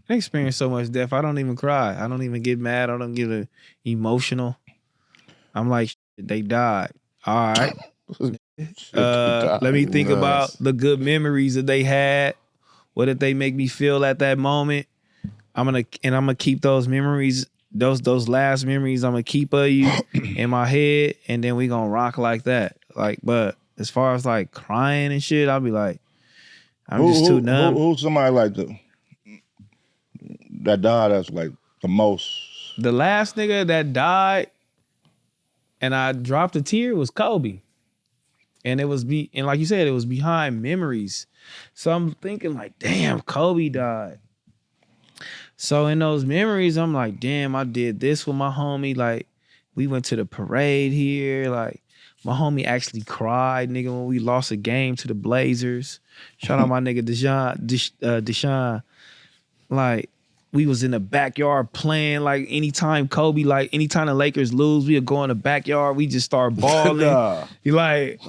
I experienced so much death. I don't even cry. I don't even get mad. I don't get emotional. I'm like, they died. All right. Let me think about the good memories that they had. What did they make me feel at that moment? I'm gonna keep those memories, those last memories. I'm gonna keep of you in my head, and then we gonna rock like that. Like, but as far as like crying and shit, I'll be like, I'm just too numb. Who's somebody like that died? That's like the most. The last nigga that died, and I dropped a tear was Kobe. And it was and like you said, it was behind memories. So I'm thinking like, damn, Kobe died. So in those memories, I'm like, damn, I did this with my homie. Like, we went to the parade here. Like, my homie actually cried, nigga, when we lost a game to the Blazers. Shout out my nigga Deshaun. Like, we was in the backyard playing. Like, anytime the Lakers lose, we would go in the backyard. We just start balling. You like,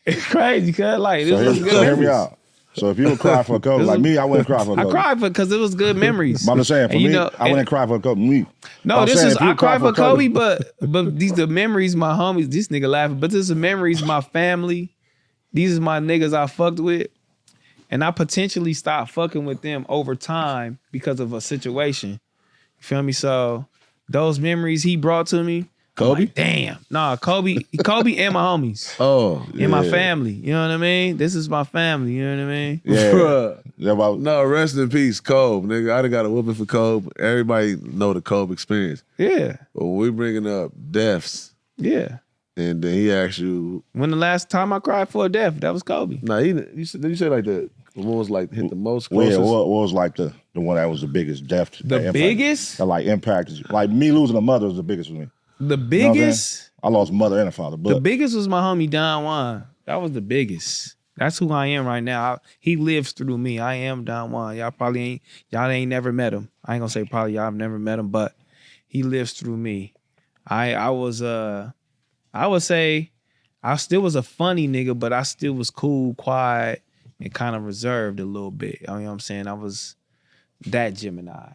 it's crazy, cuz. Like, this was good hear me out. So if you would cry for Kobe, like me, I wouldn't cry for Kobe. I cried because it was good memories. But I'm just saying, for me, I wouldn't cry for Kobe. Me. No, I cried for Kobe, but these the memories, my homies, this nigga laughing, but this is memories, my family. These are my niggas I fucked with. And I potentially stopped fucking with them over time because of a situation. You feel me? So those memories he brought to me, Kobe? Like, damn. Nah, Kobe and my homies. Oh, yeah. And my family. You know what I mean? This is my family. You know what I mean? Yeah. No, rest in peace, Kobe. Nigga, I done got a whooping for Kobe. Everybody know the Kobe experience. Yeah. But when we bringing up deaths. Yeah. And then he asked you. When the last time I cried for a death, that was Kobe. Nah, did you say like the one was like hit the most closest? Well, yeah, what was like the one that was the biggest death? The biggest? That like impacted you. Like me losing a mother was the biggest for me. The biggest? You know I lost a mother and a father. But the biggest was my homie Don Juan. That was the biggest. That's who I am right now. He lives through me. I am Don Juan. Y'all ain't never met him. I ain't gonna say probably y'all have never met him, but he lives through me. I would say I still was a funny nigga, but I still was cool, quiet, and kind of reserved a little bit. You know what I'm saying? I was that Gemini.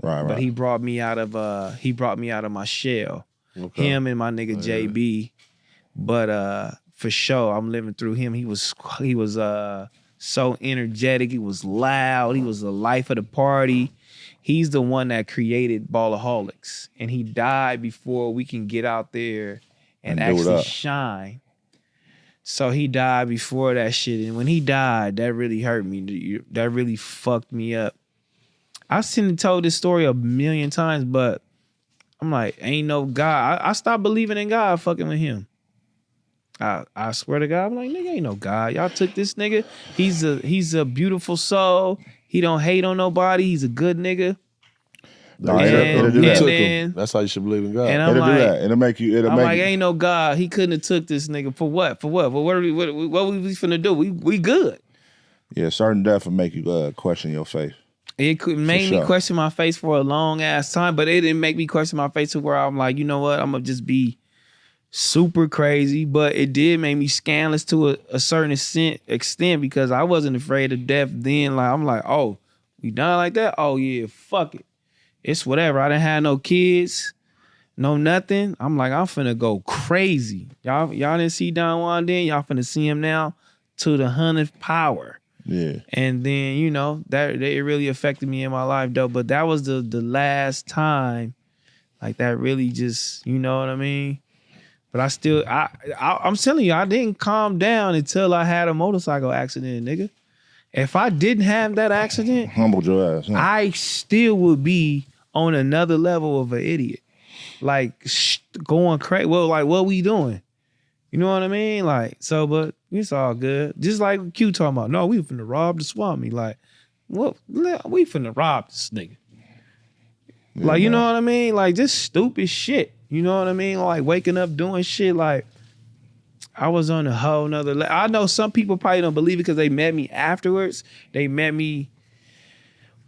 Right. But he brought me out of my shell. Okay. Him and my nigga JB. But for sure, I'm living through him. He was so energetic. He was loud. He was the life of the party. He's the one that created Ballaholics. And he died before we can get out there and actually shine. So he died before that shit. And when he died, that really hurt me. That really fucked me up. I've seen and told this story a million times, but I'm like, ain't no God. I stopped believing in God fucking with him. I swear to God, I'm like, nigga, ain't no God. Y'all took this nigga. He's a beautiful soul. He don't hate on nobody. He's a good nigga. No, it'll do that. That's how you should believe in God. And I'm it'll like, do that. It'll make you. Ain't no God. He couldn't have took this nigga for what? For what? What we finna do? We good. Yeah, certain death will make you question your faith. It could make me question my faith for a long ass time, but it didn't make me question my faith to where I'm like, you know what? I'm gonna just be super crazy. But it did make me scandalous to a certain extent because I wasn't afraid of death then. Like I'm like, oh, we done like that? Oh yeah, fuck it. It's whatever. I didn't have no kids, no nothing. I'm like, I'm finna go crazy. Y'all didn't see Don Juan then. Y'all finna see him now to the 100th power. Yeah. And then, you know, that it really affected me in my life though. But that was the last time like that really just, you know what I mean? But I'm telling you, I didn't calm down until I had a motorcycle accident, nigga. If I didn't have that accident, humbled your ass. Huh? I still would be on another level of an idiot. Like going crazy. Well, like what we doing? You know what I mean? Like, so, but it's all good. Just like Q talking about, no, we finna rob the swap meet. Like, what? We finna rob this nigga. Yeah, like, you know what I mean? Like, just stupid shit. You know what I mean? Like, waking up doing shit. Like, I was on a whole nother level. I know some people probably don't believe it because they met me afterwards. They met me,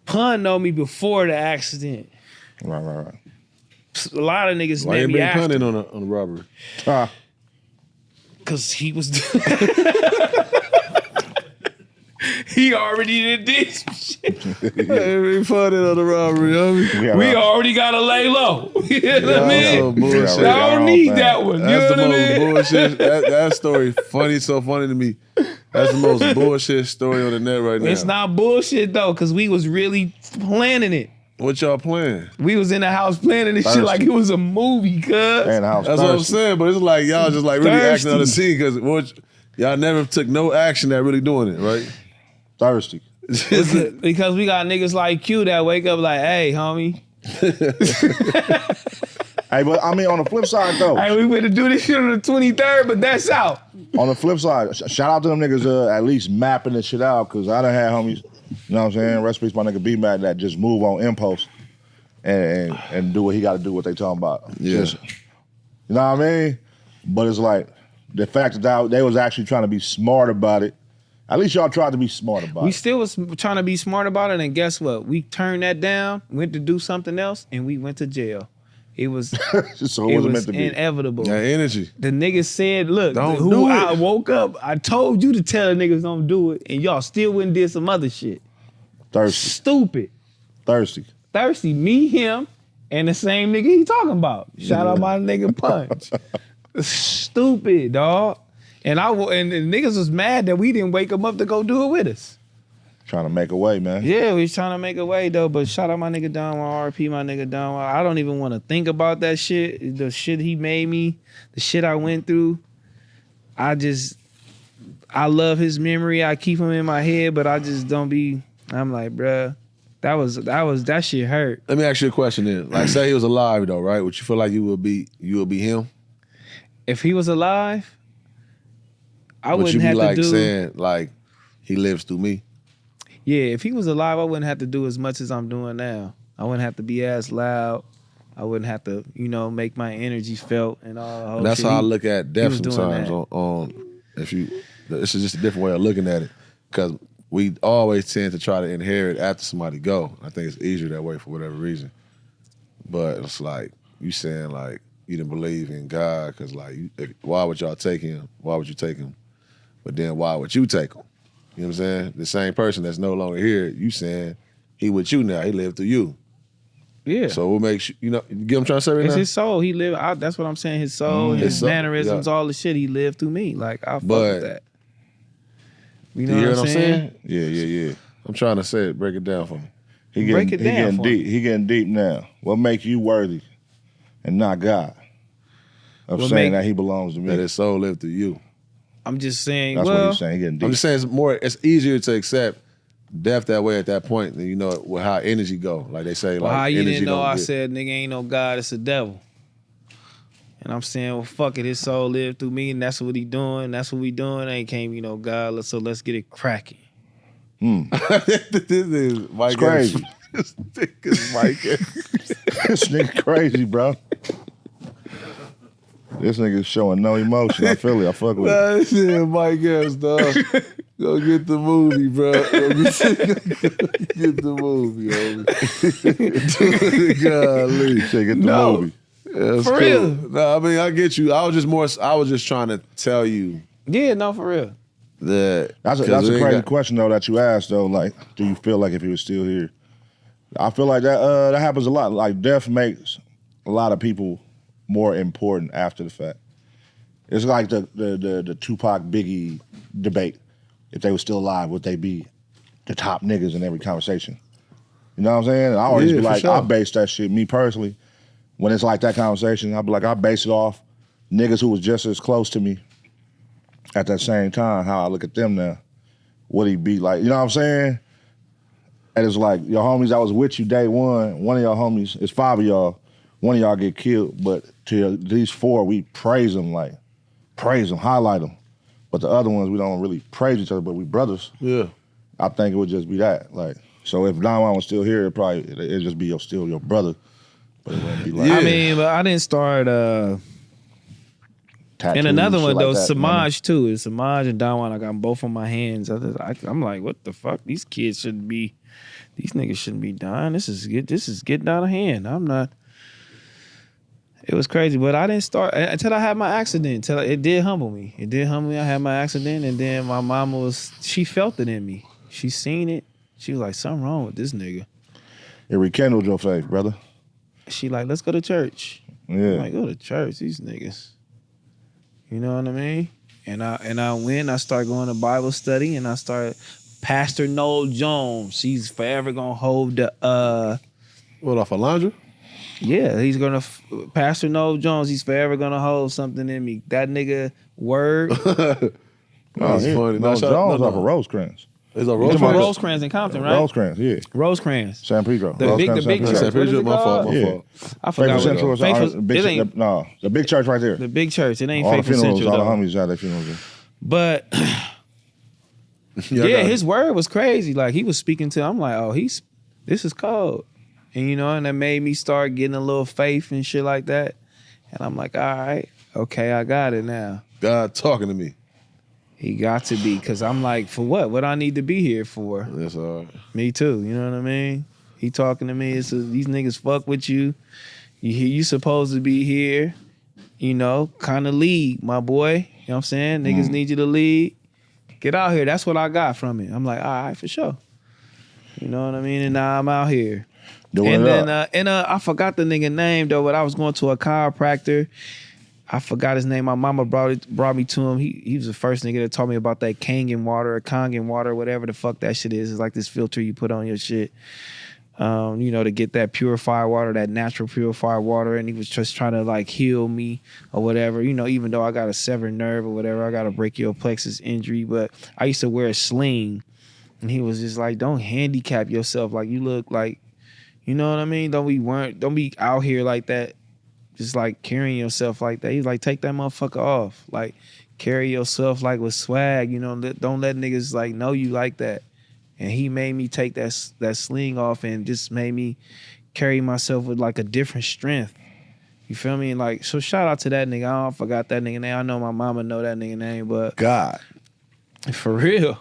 punned on me before the accident. Right. A lot of niggas met me after. Why you been punning on the robbery? Because he was... he already did this shit. Every funny on the robbery, homie. We already got to lay low. You know what I mean? So bullshit. I don't need that one. That's you know the what I mean? most bullshit. That story funny, so funny to me. That's the most bullshit story on the net right now. It's not bullshit though, because we was really planning it. What y'all playing? We was in the house planning this shit like it was a movie, cuz. That's what I'm saying, but it's like y'all just like really acting on the scene because y'all never took no action at really doing it, right? Thirsty. Because we got niggas like Q that wake up like, hey, homie. Hey, but I mean, on the flip side though. Hey, we went to do this shit on the 23rd, but that's out. On the flip side, shout out to them niggas at least mapping this shit out, because I done had homies, you know what I'm saying? Rest in peace, my nigga B-Mac, that just move on impulse and do what he got to do, what they talking about. Yeah. Just, you know what I mean? But it's like, the fact that they was actually trying to be smart about it. At least y'all tried to be smart about it. We still was trying to be smart about it, and guess what? We turned that down, went to do something else, and we went to jail. It was so it wasn't meant to be inevitable. That energy. The niggas said, look, Don't do it. I woke up, I told you to tell the niggas don't do it, and y'all still went and did some other shit. Thirsty. Stupid. Thirsty. Me, him, and the same nigga he talking about. Shout out my nigga Punch. Stupid, dog. And the niggas was mad that we didn't wake him up to go do it with us. Trying to make a way, man. Yeah, we was trying to make a way though, but shout out my nigga Donwan, RP my nigga Donwan. I don't even want to think about that shit. The shit he made me, the shit I went through. I love his memory. I keep him in my head, but I just don't be, I'm like, bruh, that shit hurt. Let me ask you a question then. Like, say he was alive though, right? Would you feel like you would be him? If he was alive, I Would wouldn't you be have like to do. saying like he lives through me? Yeah, if he was alive, I wouldn't have to do as much as I'm doing now. I wouldn't have to be as loud. I wouldn't have to, make my energy felt and all the whole That's shit. how I look at death doing sometimes. This is just a different way of looking at it, because we always tend to try to inherit after somebody go. I think it's easier that way for whatever reason. But it's like you saying like you didn't believe in God, because like why would y'all take him? Why would you take him? But then why would you take him? You know what I'm saying? The same person that's no longer here, you saying he with you now, he lived through you. Yeah. So what makes you get what I'm trying to say right It's now? his soul. He lived. That's what I'm saying. His soul, his soul, mannerisms, all the shit he lived through me. Like I fuck with that. You know you hear what I'm saying? Yeah. I'm trying to say it, break it down for me. He Break it down getting for deep. me. He getting deep now. What make you worthy and not God of saying that he belongs to me? That his soul lived through you. I'm just saying. That's what he's saying. He getting deep. I'm just saying it's easier to accept death that way at that point than with how energy go. Like they say, Well, like how you energy didn't know don't I get- said nigga ain't no God, it's a devil. And I'm saying, well, fuck it, his soul lived through me, and that's what he doing. That's what we doing. Ain't came, God. So let's get it cracking. This is Mike. It's crazy. This nigga's Mike. This nigga crazy, bro. This nigga's showing no emotion. I feel it. I fuck with it. This is Mike Epps, dog. Go get the movie, bro. Go get the movie, homie. Golly. Shit, get the movie. That's For cool. real. No, I mean, I get you. I was just trying to tell you Yeah, no, for real. that. That's a crazy question though that you asked though. Like, do you feel like if he was still here? I feel like that happens a lot. Like, death makes a lot of people more important after the fact. It's like the Tupac Biggie debate. If they were still alive, would they be the top niggas in every conversation? You know what I'm saying? I always be for like, sure. I base that shit, me personally, when it's like that conversation, I'll be like, I base it off niggas who was just as close to me at that same time, how I look at them now. Would he be like, you know what I'm saying? And it's like, your homies that was with you day one of y'all homies, it's 5 of y'all, one of y'all get killed, but to these 4, we praise them, highlight them. But the other ones, we don't really praise each other, but we brothers. Yeah. I think it would just be that. Like, so if Don Juan was still here, it'd just be still your brother. But it wouldn't be like Yeah. I mean, but I didn't start. tattoos, And another shit one like though, that, Samaj too. It's Samaj and Don Juan. I got them both on my hands. I'm like, what the fuck? These niggas shouldn't be dying. This is getting out of hand. I'm not. It was crazy, but I didn't start until I had my accident. It did humble me. I had my accident, and then my mama she felt it in me. She seen it. She was like, something wrong with this nigga. It rekindled your faith, brother. She like, let's go to church. Yeah. I'm like, go to church, these niggas. You know what I mean? And I went, I started going to Bible study, and I started Pastor Noel Jones. He's forever gonna hold the What, off Alondra? yeah, he's gonna Pastor Noel Jones, he's forever gonna hold something in me. That nigga word. That's funny. No, shout- Jones off of Rosecrans. It's a He's from Rose. Rosecrans in Compton, right? Rosecrans, yeah. Rosecrans. San Pedro. The big Rosecrans, church. What is it My fault. called? Yeah. fault. I Faithful forgot Central what is Faithful, it ain't the big church right there. the big church. It ain't All the Faithful funerals, Central all the though. homies had their funerals there. But Yeah, yeah, his word was crazy. Like he was speaking to, I'm like, oh, this is cold. And you know, and that made me start getting a little faith and shit like that. And I'm like, all right, okay, I got it now. God talking to me. He got to be, because I'm like, for what? What I need to be here for? That's all right. Me too, you know what I mean? He talking to me, these niggas fuck with you. You supposed to be here, you know, kind of lead, my boy. You know what I'm saying? Niggas need you to lead. Get out here. That's what I got from it. I'm like, all right, for sure. You know what I mean? And now I'm out here. Doing it up. I forgot the nigga name though, but I was going to a chiropractor. I forgot his name. My mama brought me to him. He was the first nigga that taught me about that Kangen water or Kangen water, whatever the fuck that shit is. It's like this filter you put on your shit. You know, to get that purified water, that natural purified water, and he was just trying to like heal me or whatever. You know, even though I got a severed nerve or whatever, I got a brachial plexus injury, but I used to wear a sling, and he was just like, "Don't handicap yourself. Like you look like, you know what I mean? Don't be out here like that, just like carrying yourself like that." He's like, "Take that motherfucker off. Like carry yourself like with swag. You know, don't let niggas like know you like that." And he made me take that sling off and just made me carry myself with like a different strength. You feel me? And like, so shout out to that nigga. I forgot that nigga name. I know my mama know that nigga name, but God. for real.